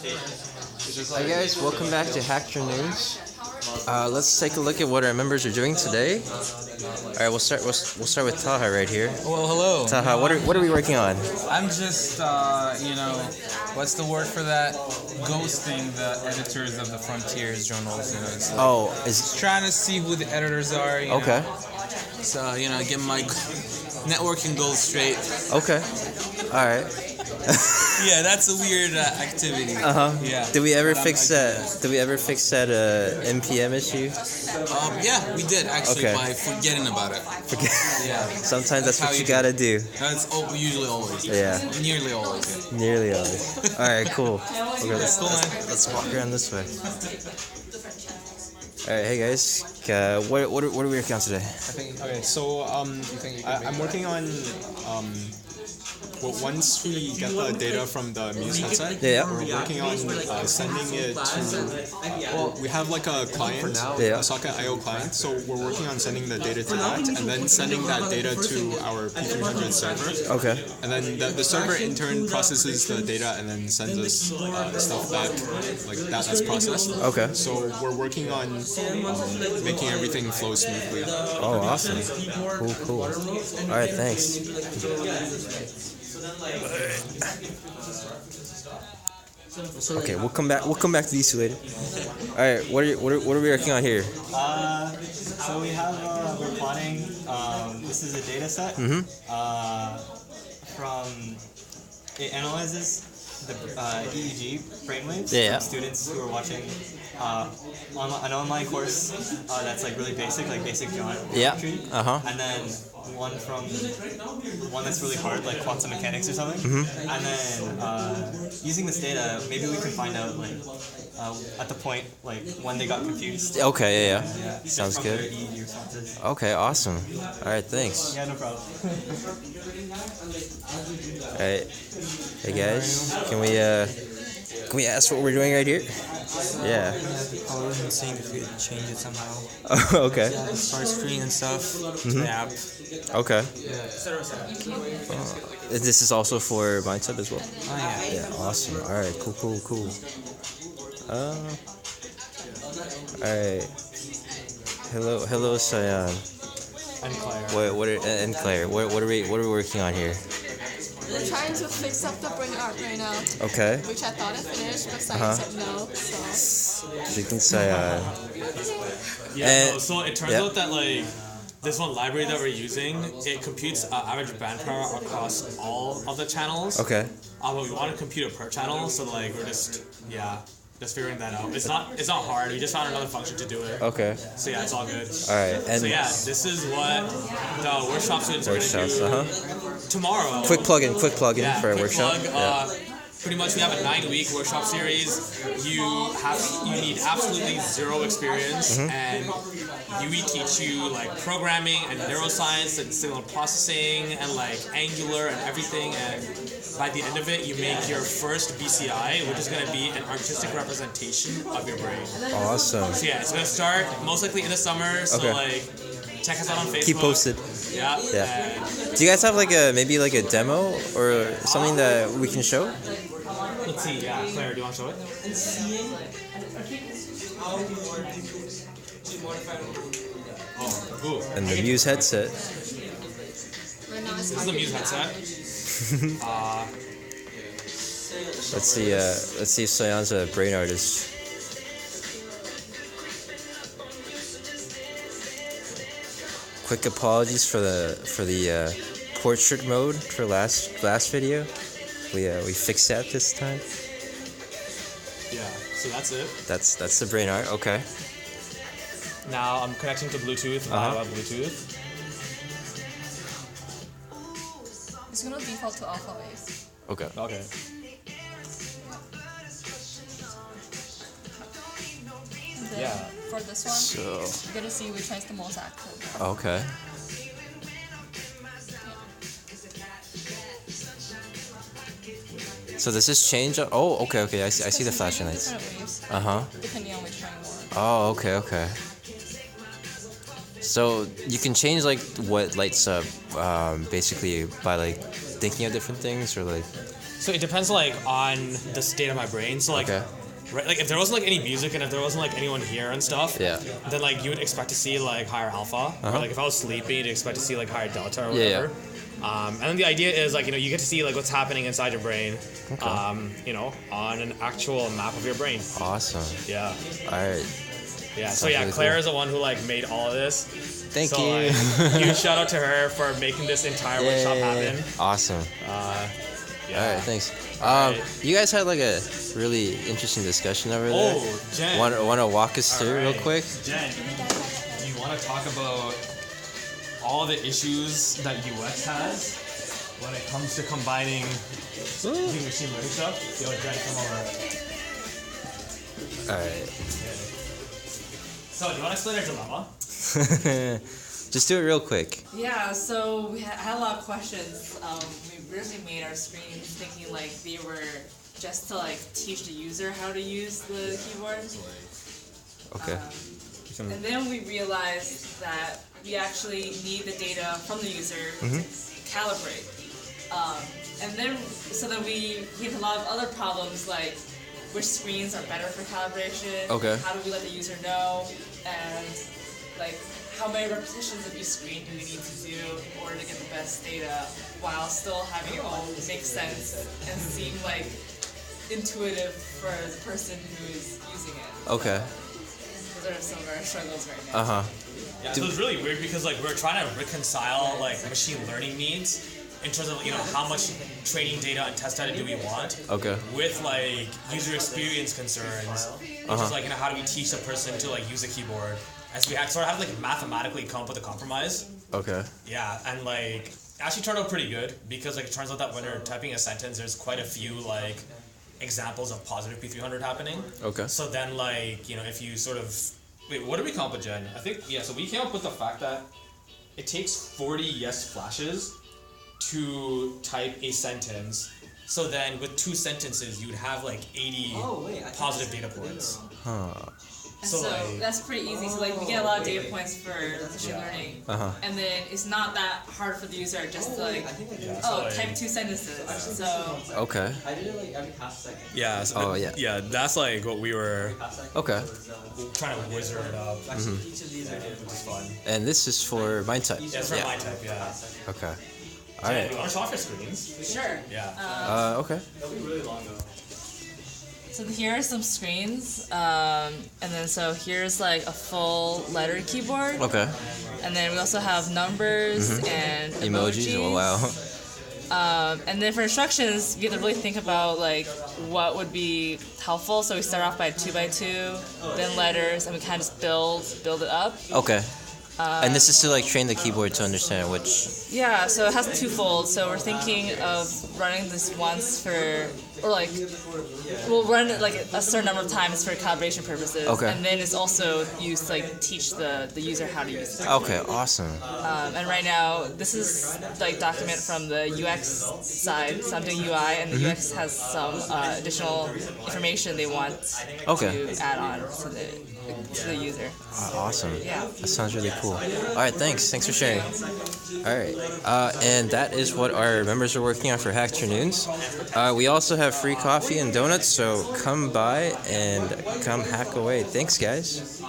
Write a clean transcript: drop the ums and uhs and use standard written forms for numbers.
Hi guys, welcome back to HackTernoons. Let's take a look at what our members are doing today. All right, we'll start with Taha right here. Well, hello. Taha, what are we working on? I'm just, what's the word for that? Ghosting the editors of the Frontiers journals. Is trying to see who the editors are. okay. So get my networking goals straight. Okay. All right. Yeah, that's a weird activity. Yeah. Did we ever fix that? Did we ever fix that NPM issue? Yeah, we did actually Okay. by forgetting about it. Yeah. Sometimes that's what how you you gotta do. That's usually always. Yeah. Nearly always. Yeah. Nearly always. All right, cool. Okay, let's walk around this way. All right, hey guys. What are we working on today? I'm working on once we get the data from the Muse headset, we're working on sending it to. We have like a client, a Socket IO client, so we're working on sending the data to that, and then sending that data to our P300 server. Okay. And then the server in turn processes the data and then sends us stuff back, like that's processed. Okay. So we're working on making everything flow smoothly. Oh, awesome. Cool. All right, thanks. Okay, we'll come back to these two later. All right, what are we working on here? So we have we're plotting. This is a data set from. It analyzes the EEG brainwaves from students who are watching an online course that's like really basic, like basic geometry. And then one that's really hard, like quantum mechanics or something. And then using this data, maybe we can find out like at the point like when they got confused. Okay, yeah. Sounds good. Their EEG responses. Okay, awesome. All right, thanks. Yeah, no problem. All right, hey guys, can we ask what we're doing right here? Yeah. I wasn't seeing if we could change it somehow. Oh, okay. Start screen and stuff. The app. Okay. This is also for MindType as well. Oh yeah. Yeah, awesome. All right, cool. All right. Hello, Sayan. And Claire. Claire? What are we working on here? We're trying to fix up the brain art right now. Okay. Which I thought I finished, but Simon said no. So. You can say So it turns out that like this one library that we're using, it computes average band power across all of the channels. Okay. But we want to compute it per channel, so like we're just figuring that out. It's not hard. We just found another function to do it. Okay. So yeah, it's all good. All right. And so yeah, this is what the workshop students are going to do tomorrow. Quick plug-in for a workshop. Pretty much we have a 9-week workshop series. You need absolutely zero experience, and we teach you like programming and neuroscience and signal processing and like Angular and everything, and by the end of it you make your first BCI, which is going to be an artistic representation of your brain. Awesome. So yeah, it's going to start most likely in the summer, so like check us out on Facebook. Keep posted. Yeah. Do you guys have maybe a demo or something that we can show? Let's see, Claire, do you want to show it? Oh, cool. And the Muse headset. This is the Muse headset. Let's see if Sayan's a brain artist. Quick apologies for the portrait mode for last video. We fixed that this time. Yeah, so that's it. That's the brain art. Okay. Now I'm connecting to Bluetooth via Bluetooth. It's gonna default to alpha waves. Okay. And then for this one, So. you're gonna see which one's the most active. Okay. So does this change? Oh, okay. I see the flashing lights. Different waves, depending on which one you want. Oh, okay. So you can change what lights up, basically by thinking of different things, or So it depends like on the state of my brain. So like, right, like if there wasn't like any music and if there wasn't like anyone here and stuff, then like you would expect to see like higher alpha. Or like if I was sleeping, you'd expect to see like higher delta or whatever. And then the idea is like, you know, you get to see like what's happening inside your brain, you know, on an actual map of your brain. Awesome. Yeah. All right. Yeah. So yeah, really Claire is the one who like made all of this. Thank you. Like, huge shout out to her for making this entire workshop happen. Awesome. Yeah. All right, thanks. You guys had like a really interesting discussion over there. Oh, Jen. Want to walk us through real quick? Jen, do you want to talk about all the issues that UX has when it comes to combining machine learning stuff? Yo, Jen, come over. All right. So, do you want to explain our dilemma? Just do it real quick. Yeah, so we had a lot of questions. We originally made our screens thinking like they were just to like teach the user how to use the keyboard. Okay. And then we realized that we actually need the data from the user to calibrate. And then we had a lot of other problems like which screens are better for calibration. Okay. How do we let the user know? And like how many repetitions of each screen do we need to do in order to get the best data while still having it all make sense and seem like intuitive for the person who is using it. Okay. Those are some of our struggles right now. Yeah, so it's really weird because like we're trying to reconcile like machine learning needs in terms of, you know, how much training data and test data do we want with like user experience concerns, which is like, you know, how do we teach a person to like use a keyboard, as we sort of have to like mathematically come up with a compromise. Yeah, and like it actually turned out pretty good because like it turns out that when you're typing a sentence, there's quite a few like examples of positive P300 happening. So then like, you know, if you sort of what did we come up with, Jen? I think so we came up with the fact that it takes 40 yes flashes to type a sentence. So then with 2 sentences, you'd have like 80 positive data points. So like, that's pretty easy. So like we get a lot of data points for machine learning, and then it's not that hard for the user just to like, type 2 sentences. So I did it like every half second. Yeah. So yeah, that's like what we were trying to wizard it up. Each of these are different. Which is fun. And this is for MindType. Yeah, it's for MindType. Yeah. Okay. All right. You want to show off your screens? Sure. Yeah. Okay. It'll be really long though. So here are some screens, and then so here's like a full letter keyboard. And then we also have numbers and emojis. Oh wow. And then for instructions, you have to really think about like what would be helpful. So we start off by 2x2, then letters, and we kind of just build it up. And this is to like train the keyboard to understand which. Yeah, so it has twofold. So we're thinking of running this once for, or like, we'll run it like a certain number of times for calibration purposes. And then it's also used to like teach the user how to use it. Awesome. And right now, this is like document from the UX side. So I'm doing UI, and the UX has some additional information they want to add on to the user. Awesome. Yeah. That sounds really cool. All right, thanks for sharing. All right, and that is what our members are working on for HackTernoons. We also have free coffee and donuts, so come by and come hack away. Thanks, guys.